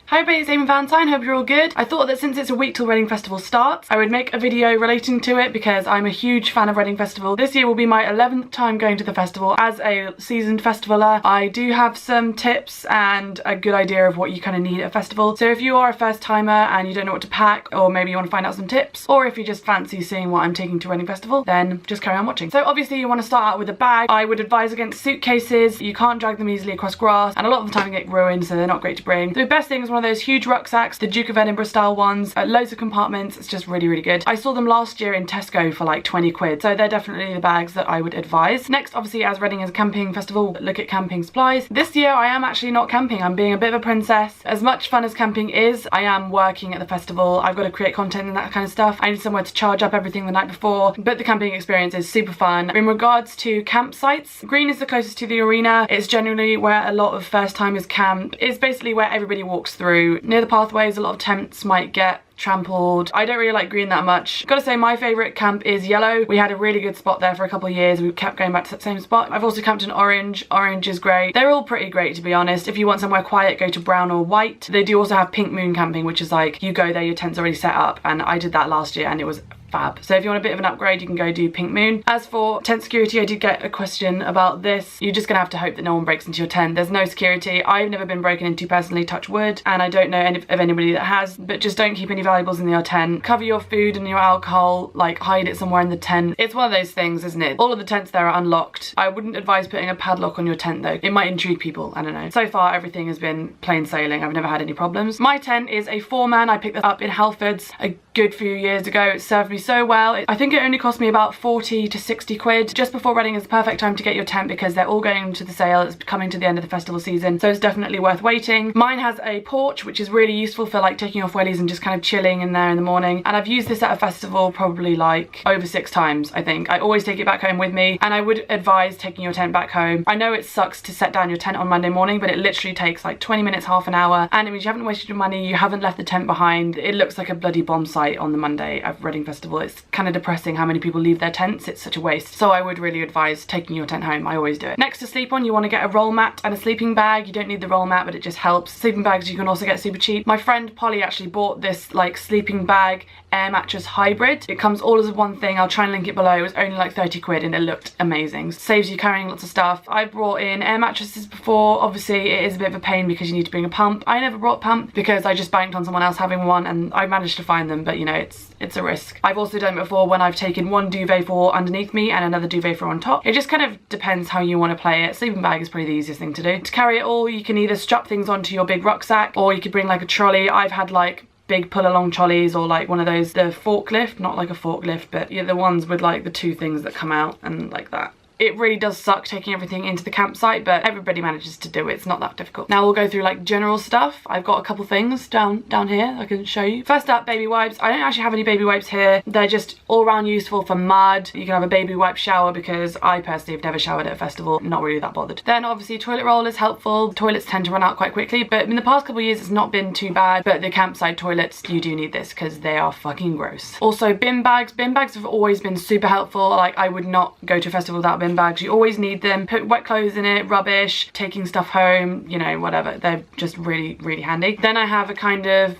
Hi everybody, it's Amy Valentine, hope you're all good. I thought that since it's a week till Reading Festival starts, I would make a video relating to it because I'm a huge fan of Reading Festival. This year will be my 11th time going to the festival. As a seasoned festivaler, I do have some tips and a good idea of what you kind of need at a festival. So if you are a first timer and you don't know what to pack, or maybe you want to find out some tips, or if you just fancy seeing what I'm taking to Reading Festival, then just carry on watching. So obviously you want to start out with a bag. I would advise against suitcases. You can't drag them easily across grass, and a lot of the time they get ruined, so they're not great to bring. The best thing is one of those huge rucksacks, the Duke of Edinburgh style ones, loads of compartments. It's just really good. I saw them last year in Tesco for like 20 quid, so they're definitely the bags that I would advise. Next, obviously, as Reading is a camping festival, look at camping supplies. This year I am actually not camping. I'm being a bit of a princess. As much fun as camping is, I am working at the festival. I've got to create content and that kind of stuff. I need somewhere to charge up everything the night before, but the camping experience is super fun. In regards to campsites, Green is the closest to the arena. It's generally where a lot of first timers camp. It's basically where everybody walks through. Near the pathways, a lot of tents might get trampled. I don't really like Green that much. Gotta say my favourite camp is Yellow. We had a really good spot there for a couple of years. We kept going back to that same spot. I've also camped in Orange. Orange is great. They're all pretty great, to be honest. If you want somewhere quiet, go to Brown or White. They do also have Pink Moon camping, which is like you go there, your tent's already set up, and I did that last year and it was fab. So if you want a bit of an upgrade, you can go do Pink Moon. As for tent security, I did get a question about this. You're just gonna have to hope that no one breaks into your tent. There's no security. I've never been broken into personally, touch wood, and I don't know of anybody that has, but just don't keep any valuables in your tent. Cover your food and your alcohol, like hide it somewhere in the tent. It's one of those things, isn't it? All of the tents there are unlocked. I wouldn't advise putting a padlock on your tent though. It might intrigue people, I don't know. So far everything has been plain sailing. I've never had any problems. My tent is a 4-man. I picked this up in Halfords a good few years ago. It served me so well. I think it only cost me about 40 to 60 quid. Just before Reading is the perfect time to get your tent because they're all going into the sale. It's coming to the end of the festival season, so it's definitely worth waiting. Mine has a porch, which is really useful for like taking off wellies and just kind of chilling in there in the morning. And I've used this at a festival probably like over 6 times, I think. I always take it back home with me, and I would advise taking your tent back home. I know it sucks to set down your tent on Monday morning, but it literally takes like 20 minutes, half an hour, and it means you haven't wasted your money, you haven't left the tent behind. It looks like a bloody bomb site on the Monday of Reading Festival. It's kind of depressing how many people leave their tents. It's such a waste. So I would really advise taking your tent home. I always do it. Next to sleep on, you want to get a roll mat and a sleeping bag. You don't need the roll mat, but it just helps. Sleeping bags you can also get super cheap. My friend Polly actually bought this like sleeping bag air mattress hybrid. It comes all as one thing. I'll try and link it below. It was only like 30 quid and it looked amazing. Saves you carrying lots of stuff. I've brought in air mattresses before. Obviously it is a bit of a pain because you need to bring a pump. I never brought a pump because I just banked on someone else having one, and I managed to find them, but you know, it's a risk. I've also done it before when I've taken one duvet for underneath me and another duvet for on top. It just kind of depends how you want to play it. Sleeping bag is probably the easiest thing to do. To carry it all, you can either strap things onto your big rucksack, or you could bring like a trolley. I've had like big pull along trolleys, or like one of those, the forklift, not like a forklift, but yeah, the ones with like the 2 things that come out and like that. It really does suck taking everything into the campsite, but everybody manages to do it. It's not that difficult. Now we'll go through like general stuff. I've got a couple things down here I can show you. First up, baby wipes. I don't actually have any baby wipes here. They're just all around useful for mud. You can have a baby wipe shower because I personally have never showered at a festival. Not really that bothered. Then obviously toilet roll is helpful. Toilets tend to run out quite quickly, but in the past couple of years it's not been too bad. But the campsite toilets, you do need this because they are fucking gross. Also bin bags. Bin bags have always been super helpful. Like I would not go to a festival without bin bags. You always need them. Put wet clothes in it, rubbish, taking stuff home, you know, whatever. They're just really handy. Then I have a kind of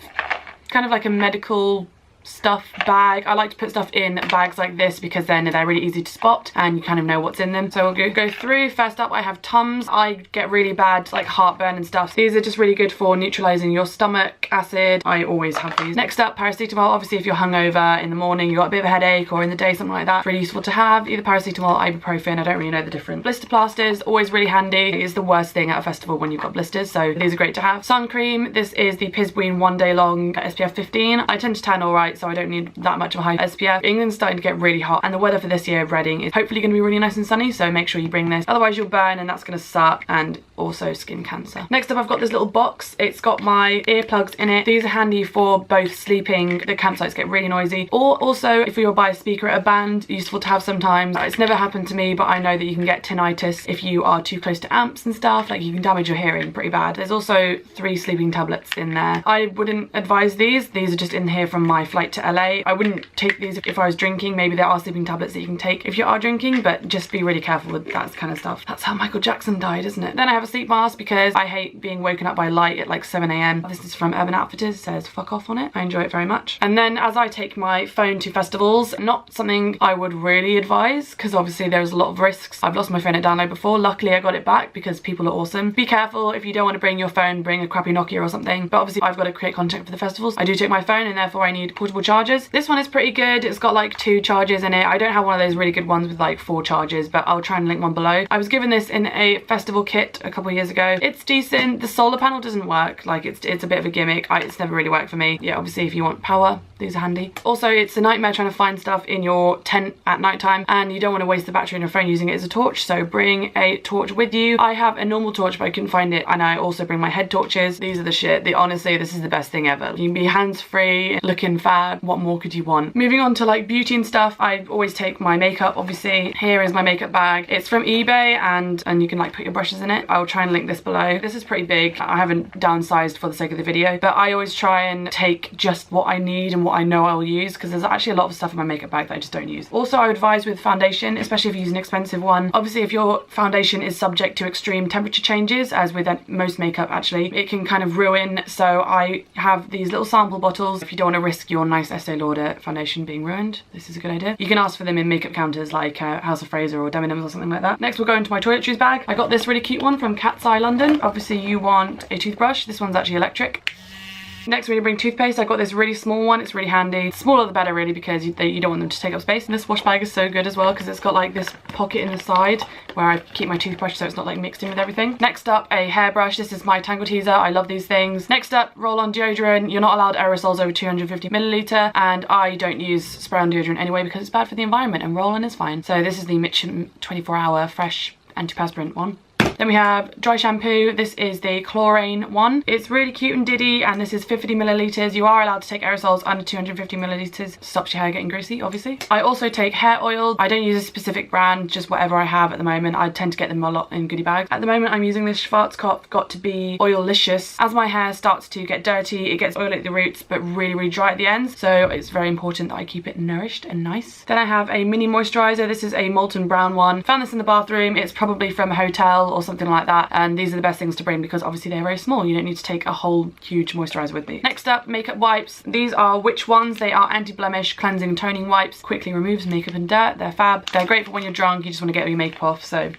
like a medical stuff bag. I like to put stuff in bags like this because then they're really easy to spot and you kind of know what's in them. So we'll go through. First up, I have Tums. I get really bad like heartburn and stuff. These are just really good for neutralizing your stomach acid. I always have these. Next up, paracetamol. Obviously if you're hungover in the morning, you've got a bit of a headache, or in the day, something like that, really useful to have. Either paracetamol or ibuprofen. I don't really know the difference. Blister plasters, always really handy. It is the worst thing at a festival when you've got blisters, so these are great to have. Sun cream. This is the Pisbuin 1 Day Long SPF 15. I tend to tan alright, so I don't need that much of a high SPF. England's starting to get really hot, and the weather for this year of Reading is hopefully going to be really nice and sunny, so make sure you bring this. Otherwise you'll burn and that's going to suck, and also skin cancer. Next up, I've got this little box. It's got my earplugs in it. These are handy for both sleeping. The campsites get really noisy, or also if you're by a speaker at a band, useful to have sometimes. It's never happened to me, but I know that you can get tinnitus if you are too close to amps and stuff. Like you can damage your hearing pretty bad. There's also 3 sleeping tablets in there. I wouldn't advise these. These are just in here from my flight flight to LA. I wouldn't take these if I was drinking. Maybe there are sleeping tablets that you can take if you are drinking, but just be really careful with that kind of stuff. That's how Michael Jackson died, isn't it? Then I have a sleep mask because I hate being woken up by light at like 7 AM. This is from Urban Outfitters, it says fuck off on it. I enjoy it very much. And then as I take my phone to festivals, not something I would really advise because obviously there's a lot of risks. I've lost my phone at download before. Luckily I got it back because people are awesome. Be careful if you don't want to bring your phone, bring a crappy Nokia or something. But obviously I've got to create content for the festivals. I do take my phone and therefore I need portable chargers. This one is pretty good. It's got like 2 chargers in it. I don't have one of those really good ones with like 4 chargers, but I'll try and link one below. I was given this in a festival kit a couple of years ago. It's decent. The solar panel doesn't work. Like it's a bit of a gimmick. It's never really worked for me. Yeah, obviously if you want power, these are handy. Also, it's a nightmare trying to find stuff in your tent at nighttime and you don't want to waste the battery in your phone using it as a torch, so bring a torch with you. I have a normal torch but I couldn't find it, and I also bring my head torches. These are the shit. Honestly, this is the best thing ever. You can be hands-free, looking fab. What more could you want? Moving on to like beauty and stuff, I always take my makeup, obviously. Here is my makeup bag. It's from eBay and you can like put your brushes in it. I'll try and link this below. This is pretty big. I haven't downsized for the sake of the video, but I always try and take just what I need and what I know I'll use because there's actually a lot of stuff in my makeup bag that I just don't use. Also, I advise with foundation, especially if you use an expensive one. Obviously, if your foundation is subject to extreme temperature changes, as with most makeup actually, it can kind of ruin. So I have these little sample bottles. If you don't want to risk your nice Estee Lauder foundation being ruined, this is a good idea. You can ask for them in makeup counters like House of Fraser or Debenhams or something like that. Next, we'll go into my toiletries bag. I got this really cute one from Cat's Eye London. Obviously, you want a toothbrush. This one's actually electric. Next, when you bring toothpaste, I got this really small one. It's really handy. The smaller the better really, because you don't want them to take up space. And this wash bag is so good as well because it's got like this pocket in the side where I keep my toothbrush so it's not like mixed in with everything. Next up, a hairbrush. This is my Tangle Teezer. I love these things. Next up, roll-on deodorant. You're not allowed aerosols over 250 milliliter, and I don't use spray-on deodorant anyway because it's bad for the environment, and roll-on is fine. So this is the Mitchum 24-hour fresh antiperspirant one. Then we have dry shampoo. This is the chlorine one. It's really cute and diddy, and this is 50 milliliters. You are allowed to take aerosols under 250 milliliters. Stops your hair getting greasy, obviously. I also take hair oil. I don't use a specific brand, just whatever I have at the moment. I tend to get them a lot in goodie bags. At the moment, I'm using this Schwarzkopf Got to Be Oil-licious. As my hair starts to get dirty, it gets oily at the roots, but really, really dry at the ends. So it's very important that I keep it nourished and nice. Then I have a mini moisturizer. This is a molten brown one. Found this in the bathroom. It's probably from a hotel or something like that, and these are the best things to bring because obviously they're very small. You don't need to take a whole huge moisturizer with me. Next up, makeup wipes. These are Which ones? They are anti-blemish cleansing toning wipes. Quickly removes makeup and dirt. They're fab. They're great for when you're drunk, you just want to get your makeup off, so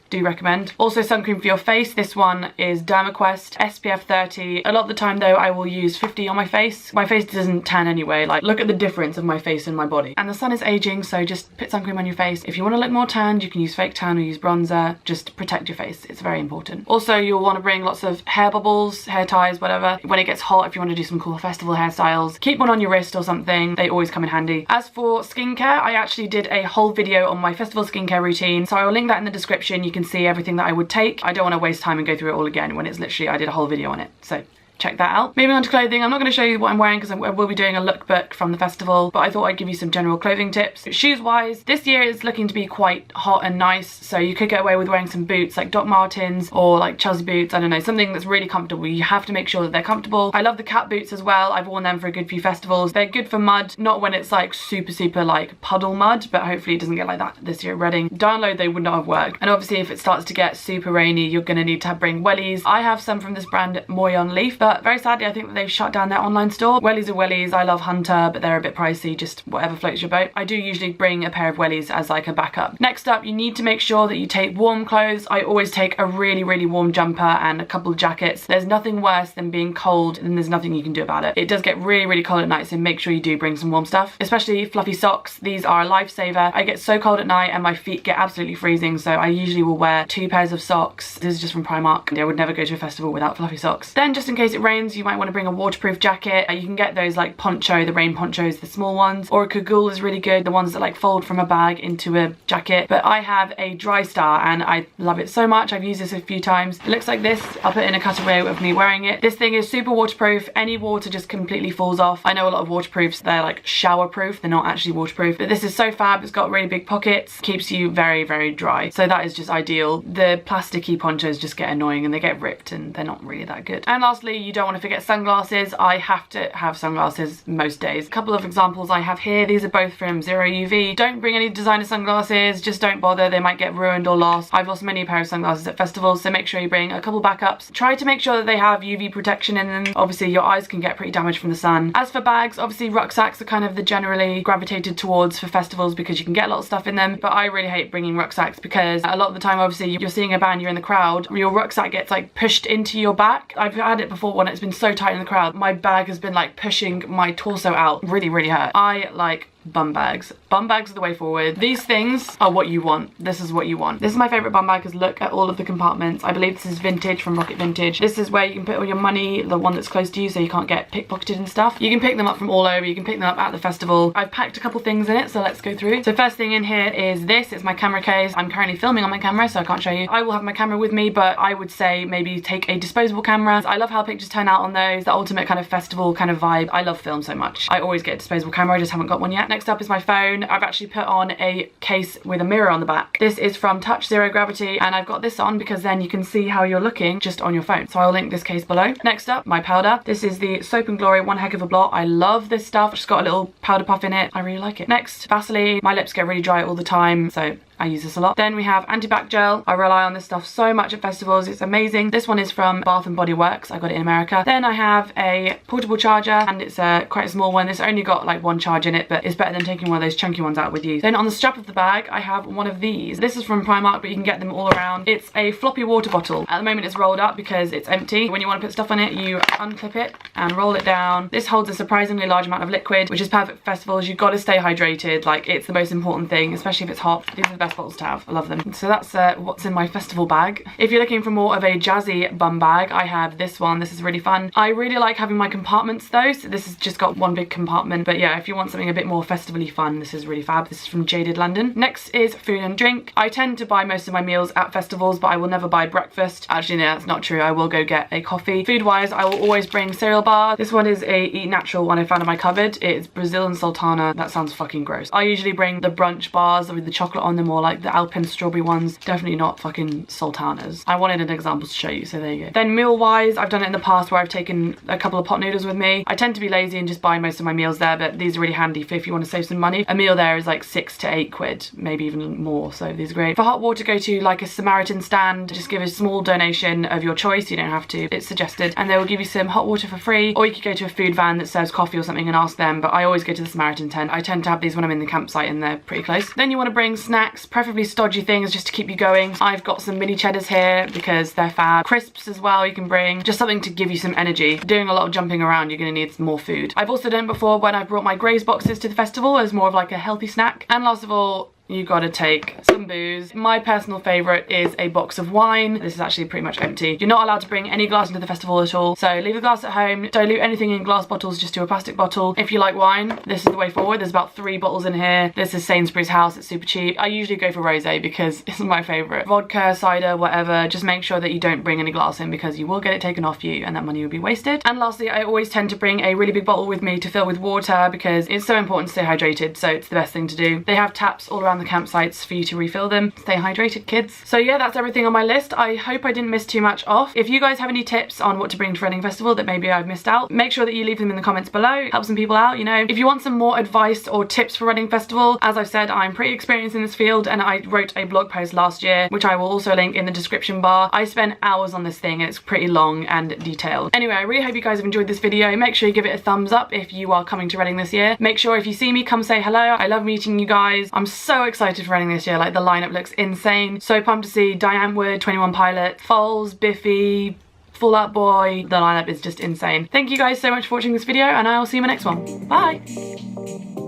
do recommend. Also sunscreen for your face. This one is DermaQuest SPF 30. A lot of the time though I will use 50 on my face. My face doesn't tan anyway. Like, look at the difference of my face and my body. And the sun is aging, so just put sun cream on your face. If you want to look more tanned, you can use fake tan or use bronzer. Just protect your face. It's very important. Also, you'll want to bring lots of hair bubbles, hair ties, whatever. When it gets hot, if you want to do some cool festival hairstyles, keep one on your wrist or something. They always come in handy. As for skincare, I actually did a whole video on my festival skincare routine, so I will link that in the description. You can see everything that I would take. I don't want to waste time and go through it all again when it's literally, I did a whole video on it. So check that out. Moving on to clothing, I'm not going to show you what I'm wearing because I will be doing a lookbook from the festival, but I thought I'd give you some general clothing tips. Shoes wise, this year is looking to be quite hot and nice, so you could get away with wearing some boots like Doc Martens or like Chelsea boots. I don't know, something that's really comfortable. You have to make sure that they're comfortable. I love the cat boots as well. I've worn them for a good few festivals. They're good for mud, not when it's like super like puddle mud, but hopefully it doesn't get like that this year at Reading. Download, they would not have worked. And obviously if it starts to get super rainy, you're going to need to bring wellies. I have some from this brand Moyon Leaf, but very sadly I think that they've shut down their online store. Wellies are wellies. I love Hunter, but they're a bit pricey, just whatever floats your boat. I do usually bring a pair of wellies as like a backup. Next up, you need to make sure that you take warm clothes. I always take a really warm jumper and a couple of jackets. There's nothing worse than being cold and there's nothing you can do about it. It does get really cold at night, so make sure you do bring some warm stuff, especially fluffy socks. These are a lifesaver. I get so cold at night and my feet get absolutely freezing, so I usually will wear 2 pairs of socks. This is just from Primark. I would never go to a festival without fluffy socks. Then just in case it rains, you might want to bring a waterproof jacket. You can get those like poncho, the rain ponchos, the small ones, or a cagoule is really good, the ones that like fold from a bag into a jacket. But I have a Dry Star and I love it so much. I've used this a few times. It looks like this. I'll put in a cutaway of me wearing it. This thing is super waterproof. Any water just completely falls off. I know a lot of waterproofs, they're like shower proof, they're not actually waterproof, but this is so fab. It's got really big pockets, keeps you very dry, so that is just ideal. The plasticky ponchos just get annoying and they get ripped and they're not really that good. And lastly, you don't want to forget sunglasses. I have to have sunglasses most days. A couple of examples I have here. These are both from Zero UV. Don't bring any designer sunglasses. Just don't bother. They might get ruined or lost. I've lost many pair of sunglasses at festivals, so make sure you bring a couple backups. Try to make sure that they have UV protection in them. Obviously, your eyes can get pretty damaged from the sun. As for bags, obviously rucksacks are kind of the generally gravitated towards for festivals because you can get a lot of stuff in them, but I really hate bringing rucksacks because a lot of the time, obviously, you're seeing a band, you're in the crowd, your rucksack gets like pushed into your back. I've had it before when it's been so tight in the crowd. My bag has been like pushing my torso out. Really, really hurt. I like bum bags. Bum bags are the way forward. These things are what you want. This is what you want. This is my favorite bum bag because look at all of the compartments. I believe this is vintage from Rocket Vintage. This is where you can put all your money, the one that's close to you so you can't get pickpocketed and stuff. You can pick them up from all over. You can pick them up at the festival. I've packed a couple things in it, so let's go through. So first thing in here is this. It's my camera case. I'm currently filming on my camera, so I can't show you. I will have my camera with me, but I would say maybe take a disposable camera. I love how pictures turn out on those. The ultimate kind of festival kind of vibe. I love film so much. I always get a disposable camera. I just haven't got one yet. Next up is my phone. I've actually put on a case with a mirror on the back. This is from Touch Zero Gravity, and I've got this on because then you can see how you're looking just on your phone. So I'll link this case below. Next up, my powder. This is the Soap and Glory One Heck of a Blot. I love this stuff. It's got a little powder puff in it. I really like it. Next, Vaseline. My lips get really dry all the time, so I use this a lot. Then we have anti-bac gel. I rely on this stuff so much at festivals. It's amazing. This one is from Bath & Body Works. I got it in America. Then I have a portable charger, and it's quite a small one. It's only got like one charge in it, but it's better than taking one of those chunky ones out with you. Then on the strap of the bag, I have one of these. This is from Primark, but you can get them all around. It's a floppy water bottle. At the moment, it's rolled up because it's empty. When you want to put stuff on it, you unclip it and roll it down. This holds a surprisingly large amount of liquid, which is perfect for festivals. You've got to stay hydrated. Like, it's the most important thing, especially if it's hot. These are the best bottles to have. I love them. So that's what's in my festival bag. If you're looking for more of a jazzy bum bag, I have this one. This is really fun. I really like having my compartments though, so this has just got one big compartment. But yeah, if you want something a bit more festivally fun, this is really fab. This is from Jaded London. Next is food and drink. I tend to buy most of my meals at festivals, but I will never buy breakfast. Actually, no, that's not true. I will go get a coffee. Food-wise, I will always bring cereal bars. This one is a Eat Natural one I found in my cupboard. It's Brazil and Sultana. That sounds fucking gross. I usually bring the brunch bars with the chocolate on them, or like the Alpen strawberry ones. Definitely not fucking sultanas. I wanted an example to show you, so there you go. Then meal wise, I've done it in the past where I've taken a couple of pot noodles with me. I tend to be lazy and just buy most of my meals there, but these are really handy for if you want to save some money. A meal there is like 6 to 8 quid, maybe even more, so these are great. For hot water, go to like a Samaritan stand. Just give a small donation of your choice. You don't have to, it's suggested, and they will give you some hot water for free, or you could go to a food van that serves coffee or something and ask them, but I always go to the Samaritan tent. I tend to have these when I'm in the campsite and they're pretty close. Then you want to bring snacks, preferably stodgy things just to keep you going. I've got some mini cheddars here because they're fab. Crisps as well you can bring, just something to give you some energy. Doing a lot of jumping around, you're going to need more food. I've also done it before when I've brought my Graze boxes to the festival as more of like a healthy snack. And last of all, you gotta take some booze. My personal favourite is a box of wine. This is actually pretty much empty. You're not allowed to bring any glass into the festival at all, so leave the glass at home. Dilute anything in glass bottles just to a plastic bottle. If you like wine, this is the way forward. There's about 3 bottles in here. This is Sainsbury's House. It's super cheap. I usually go for rosé because it's my favourite. Vodka, cider, whatever. Just make sure that you don't bring any glass in because you will get it taken off you and that money will be wasted. And lastly, I always tend to bring a really big bottle with me to fill with water because it's so important to stay hydrated, so it's the best thing to do. They have taps all around the campsites for you to refill them. Stay hydrated, kids. So yeah, that's everything on my list. I hope I didn't miss too much off. If you guys have any tips on what to bring to Reading Festival that maybe I've missed out, make sure that you leave them in the comments below. Help some people out, you know. If you want some more advice or tips for Reading Festival, as I've said, I'm pretty experienced in this field and I wrote a blog post last year, which I will also link in the description bar. I spent hours on this thing and it's pretty long and detailed. Anyway, I really hope you guys have enjoyed this video. Make sure you give it a thumbs up if you are coming to Reading this year. Make sure if you see me, come say hello. I love meeting you guys. I'm so excited for Reading this year. Like, the lineup looks insane. So pumped to see Diane Wood, 21 Pilots, Foles, Biffy, Fall Out Boy. The lineup is just insane. Thank you guys so much for watching this video and I'll see you in my next one. Bye!